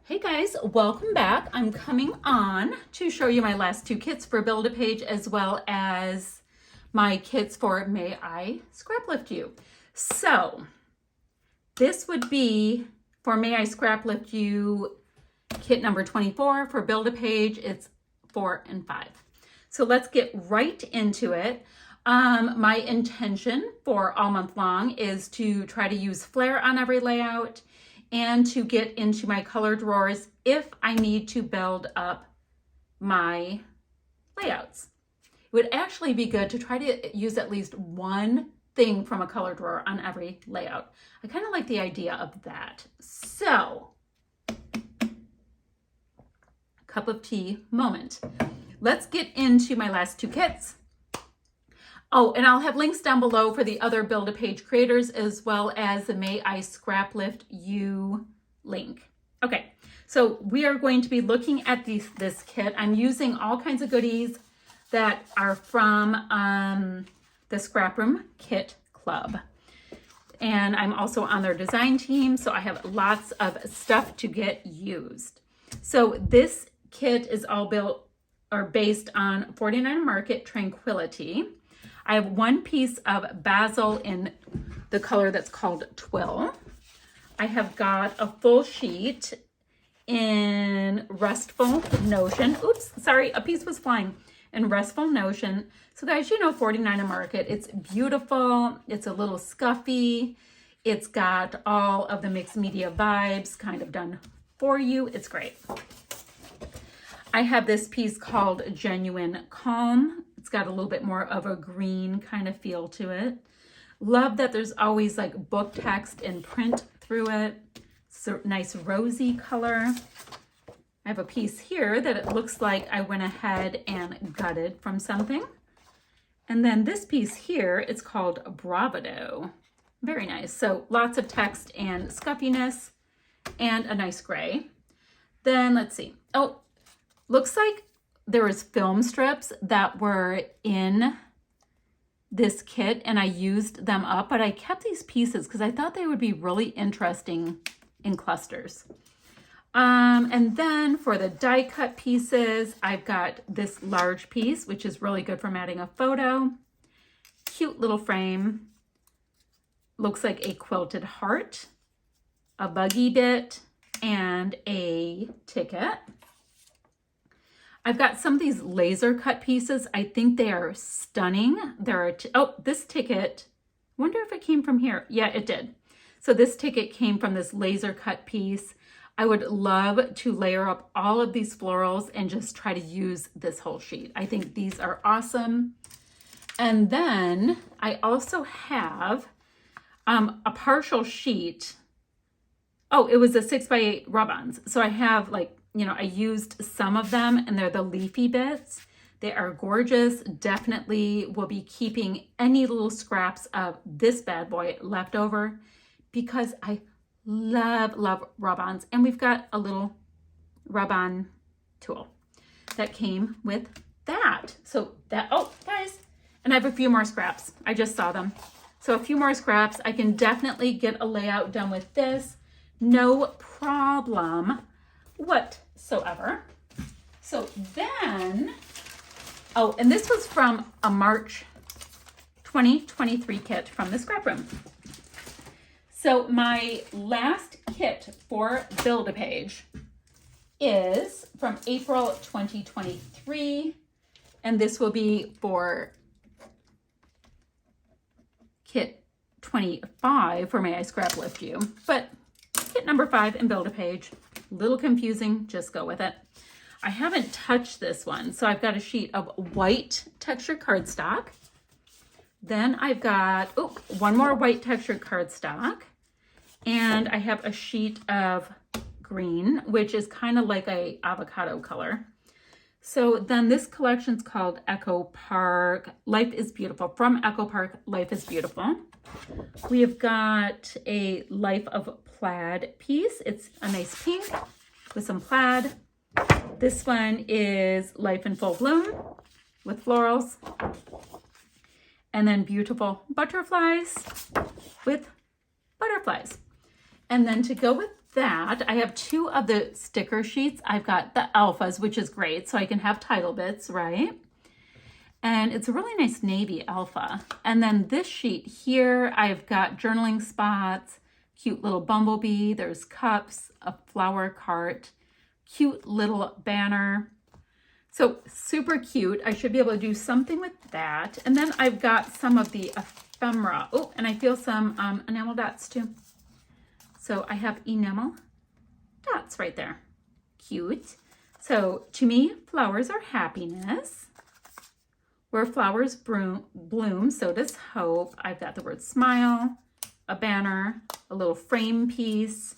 Hey guys, welcome back. I'm coming on to show you my last two kits for Build-A-Page as well as my kits for May I Scraplift You. So this would be for May I Scraplift You kit number 24. For Build-A-Page, it's 4 and 5. So let's get right into it. My intention for all month long is to try to use flair on every layout and to get into my color drawers if I need to build up my layouts. It would actually be good to try to use at least one thing from a color drawer on every layout. I kind of like the idea of that. So, cup of tea moment. Let's get into my last two kits. Oh, and I'll have links down below for the other Build-A-Page creators as well as the May I Scraplift You link. Okay, so we are going to be looking at this kit. I'm using all kinds of goodies that are from the Scrap Room Kit Club. And I'm also on their design team, so I have lots of stuff to get used. So this kit is all built or based on 49 Market Tranquility. I have one piece of basil in the color that's called Twill. I have got a full sheet in Restful Notion. Oops, sorry, a piece was flying. In Restful Notion. So guys, you know 49 Market. It's beautiful. It's a little scuffy. It's got all of the mixed media vibes kind of done for you. It's great. I have this piece called Genuine Calm. It's got a little bit more of a green kind of feel to it. Love that there's always like book text and print through it. It's a nice rosy color. I have a piece here that it looks like I went ahead and gutted from something. And then this piece here, it's called Bravado. Very nice. So lots of text and scuffiness and a nice gray. Then let's see. Oh, looks like there was film strips that were in this kit and I used them up, but I kept these pieces because I thought they would be really interesting in clusters. And then for the die cut pieces, I've got this large piece, which is really good for matting a photo. Cute little frame. Looks like a quilted heart, a buggy bit, and a ticket. I've got some of these laser cut pieces. I think they are stunning. Oh, this ticket, wonder if it came from here. Yeah, it did. So this ticket came from this laser cut piece. I would love to layer up all of these florals and just try to use this whole sheet. I think these are awesome. And then I also have a partial sheet. Oh, it was a 6x8 rub-ons. So I have like, you know, I used some of them and they're the leafy bits. They are gorgeous. Definitely will be keeping any little scraps of this bad boy left over because I love rub-ons. And we've got a little rub-on tool that came with that. So that, oh guys, and I have a few more scraps. I just saw them. So a few more scraps. I can definitely get a layout done with this. No problem whatsoever. So then, oh, and this was from a March 2023 kit from the Scrap Room. So my last kit for Build-A-Page is from April 2023, and this will be for kit 25 for May I Scraplift You, but kit number 5 in Build-A-Page. Little confusing, just go with it. I haven't touched this one, so I've got a sheet of white textured cardstock. Then I've got one more white textured cardstock, and I have a sheet of green, which is kind of like a avocado color. So then this collection's called Echo Park Life is Beautiful, from Echo Park Life is Beautiful. We have got a Life of Plaid piece. It's a nice pink with some plaid. This one is Life in Full Bloom with florals. And then Beautiful Butterflies with butterflies. And then to go with that, I have 2 of the sticker sheets. I've got the alphas, which is great, so I can have title bits, right? And it's a really nice navy alpha. And then this sheet here, I've got journaling spots, cute little bumblebee, there's cups, a flower cart, cute little banner. So super cute. I should be able to do something with that. And then I've got some of the ephemera. Oh, and I feel some enamel dots too. So I have enamel dots right there. Cute. So to me, flowers are happiness. Where flowers bloom, so does hope. I've got the word smile, a banner, a little frame piece.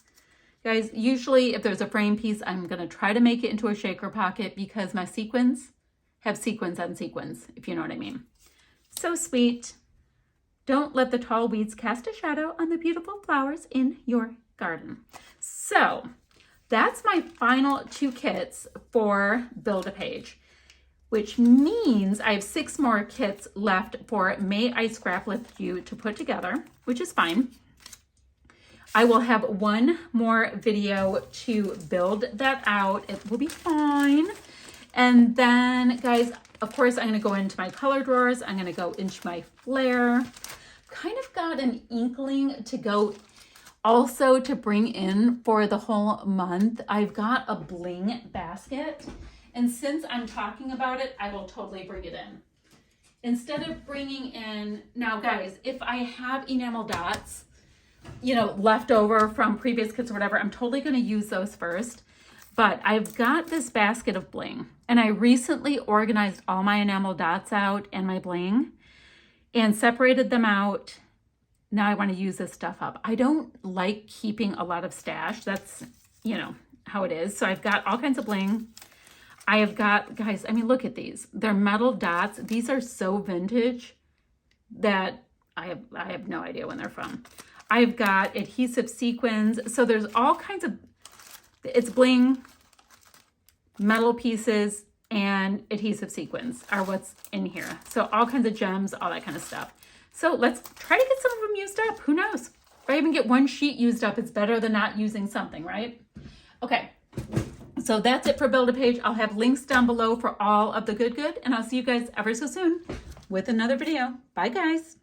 Guys, usually if there's a frame piece, I'm going to try to make it into a shaker pocket because my sequins have sequins on sequins, if you know what I mean. So sweet. Don't let the tall weeds cast a shadow on the beautiful flowers in your garden. So that's my final 2 kits for Build-A-Page, which means I have 6 more kits left for May I Scraplift You to put together, which is fine. I will have 1 more video to build that out. It will be fine. And then, guys, of course, I'm going to go into my color drawers. I'm going to go into my flare. Kind of got an inkling to go also to bring in for the whole month. I've got a bling basket. And since I'm talking about it, I will totally bring it in. Instead of bringing in, now guys, if I have enamel dots, you know, left over from previous kits or whatever, I'm totally going to use those first. But I've got this basket of bling, and I recently organized all my enamel dots out and my bling and separated them out. Now I want to use this stuff up. I don't like keeping a lot of stash. That's, you know, how it is. So I've got all kinds of bling. I have got, guys, I mean, look at these. They're metal dots. These are so vintage that I have no idea when they're from. I've got adhesive sequins. So there's all kinds of, it's bling, metal pieces, and adhesive sequins are what's in here. So all kinds of gems, all that kind of stuff. So let's try to get some of them used up. Who knows? If I even get 1 sheet used up, it's better than not using something, right? Okay. So that's it for Build-A-Page. I'll have links down below for all of the good, and I'll see you guys ever so soon with another video. Bye, guys.